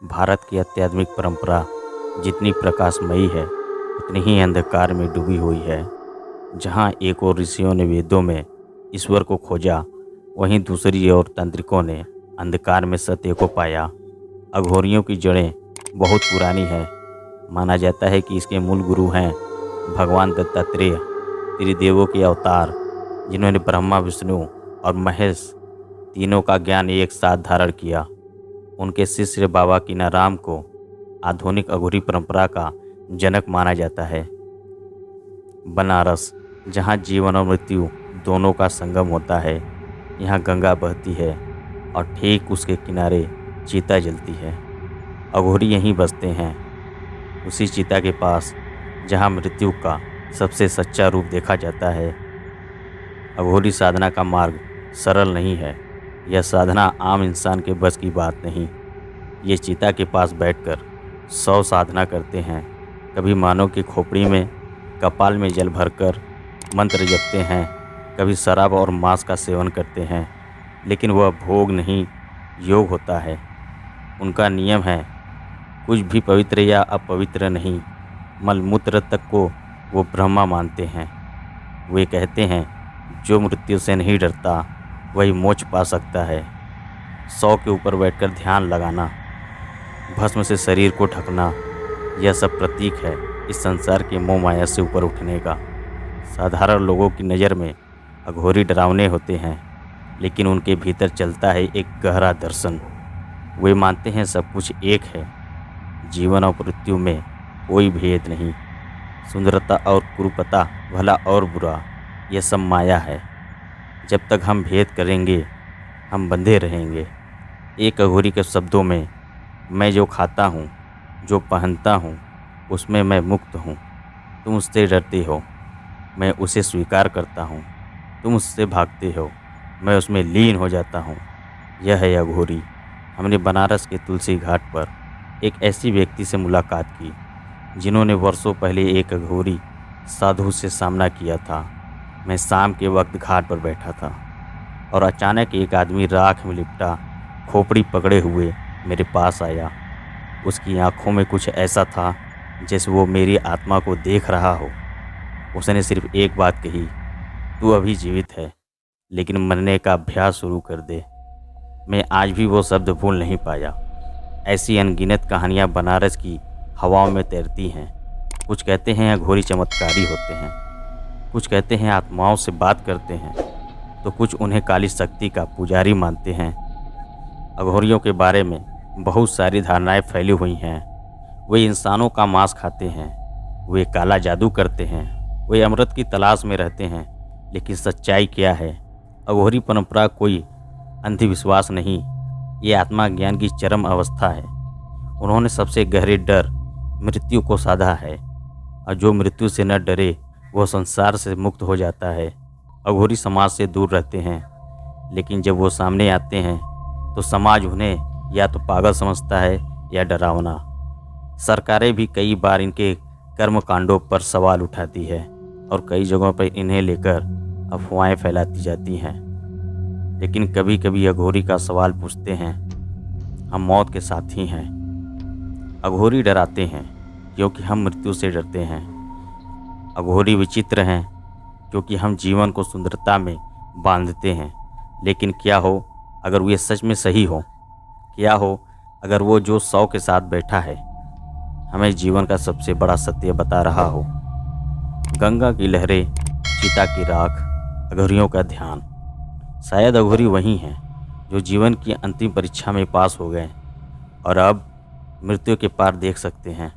भारत की आध्यात्मिक परंपरा जितनी प्रकाशमयी है उतनी ही अंधकार में डूबी हुई है। जहाँ एक ओर ऋषियों ने वेदों में ईश्वर को खोजा, वहीं दूसरी ओर तांत्रिकों ने अंधकार में सत्य को पाया। अघोरियों की जड़ें बहुत पुरानी हैं। माना जाता है कि इसके मूल गुरु हैं भगवान दत्तात्रेय, त्रिदेवों के अवतार, जिन्होंने ब्रह्मा, विष्णु और महेश तीनों का ज्ञान एक साथ धारण किया। उनके शिष्य बाबा कीनाराम को आधुनिक अघोरी परंपरा का जनक माना जाता है। बनारस, जहाँ जीवन और मृत्यु दोनों का संगम होता है, यहाँ गंगा बहती है और ठीक उसके किनारे चिता जलती है। अघोरी यहीं बसते हैं, उसी चिता के पास जहाँ मृत्यु का सबसे सच्चा रूप देखा जाता है। अघोरी साधना का मार्ग सरल नहीं है। यह साधना आम इंसान के बस की बात नहीं। ये चिता के पास बैठकर 100 साधना करते हैं। कभी मानव की खोपड़ी में, कपाल में जल भरकर मंत्र जपते हैं, कभी शराब और मांस का सेवन करते हैं, लेकिन वह भोग नहीं, योग होता है। उनका नियम है, कुछ भी पवित्र या अपवित्र नहीं। मलमूत्र तक को वो ब्रह्मा मानते हैं। वे कहते हैं, जो मृत्यु से नहीं डरता वही मोक्ष पा सकता है। 100 के ऊपर बैठकर ध्यान लगाना, भस्म से शरीर को ढकना, यह सब प्रतीक है इस संसार के मोह माया से ऊपर उठने का। साधारण लोगों की नज़र में अघोरी डरावने होते हैं, लेकिन उनके भीतर चलता है एक गहरा दर्शन। वे मानते हैं सब कुछ एक है, जीवन और मृत्यु में कोई भेद नहीं। सुंदरता और कुरूपता, भला और बुरा, यह सब माया है। जब तक हम भेद करेंगे हम बंधे रहेंगे। एक अघोरी के शब्दों में, मैं जो खाता हूँ, जो पहनता हूँ, उसमें मैं मुक्त हूँ। तुम उससे डरते हो, मैं उसे स्वीकार करता हूँ। तुम उससे भागते हो, मैं उसमें लीन हो जाता हूँ। यह है अघोरी। हमने बनारस के तुलसी घाट पर एक ऐसी व्यक्ति से मुलाकात की जिन्होंने वर्षों पहले एक अघोरी साधु से सामना किया था। मैं शाम के वक्त घाट पर बैठा था और अचानक एक आदमी राख में लिपटा, खोपड़ी पकड़े हुए मेरे पास आया। उसकी आंखों में कुछ ऐसा था जैसे वो मेरी आत्मा को देख रहा हो। उसने सिर्फ एक बात कही, तू अभी जीवित है, लेकिन मरने का अभ्यास शुरू कर दे। मैं आज भी वो शब्द भूल नहीं पाया। ऐसी अनगिनत कहानियाँ बनारस की हवाओं में तैरती हैं। कुछ कहते हैं अघोरी चमत्कारी होते हैं, कुछ कहते हैं आत्माओं से बात करते हैं, तो कुछ उन्हें काली शक्ति का पुजारी मानते हैं। अघोरियों के बारे में बहुत सारी धारणाएं फैली हुई हैं। वे इंसानों का मांस खाते हैं, वे काला जादू करते हैं, वे अमृत की तलाश में रहते हैं। लेकिन सच्चाई क्या है? अघोरी परंपरा कोई अंधविश्वास नहीं, ये आत्मा ज्ञान की चरम अवस्था है। उन्होंने सबसे गहरे डर मृत्यु को साधा है, और जो मृत्यु से न डरे वह संसार से मुक्त हो जाता है। अघोरी समाज से दूर रहते हैं, लेकिन जब वो सामने आते हैं तो समाज उन्हें या तो पागल समझता है या डरावना। सरकारें भी कई बार इनके कर्मकांडों पर सवाल उठाती है और कई जगहों पर इन्हें लेकर अफवाहें फैलाती जाती हैं। लेकिन कभी कभी अघोरी का सवाल पूछते हैं, हम मौत के साथी हैं। अघोरी डराते हैं क्योंकि हम मृत्यु से डरते हैं। अघोरी विचित्र हैं क्योंकि हम जीवन को सुंदरता में बांधते हैं। लेकिन क्या हो अगर वे सच में सही हो? क्या हो अगर वो जो 100 के साथ बैठा है हमें जीवन का सबसे बड़ा सत्य बता रहा हो? गंगा की लहरें, चिता की राख, अघोरियों का ध्यान। शायद अघोरी वही हैं जो जीवन की अंतिम परीक्षा में पास हो गए और अब मृत्यु के पार देख सकते हैं।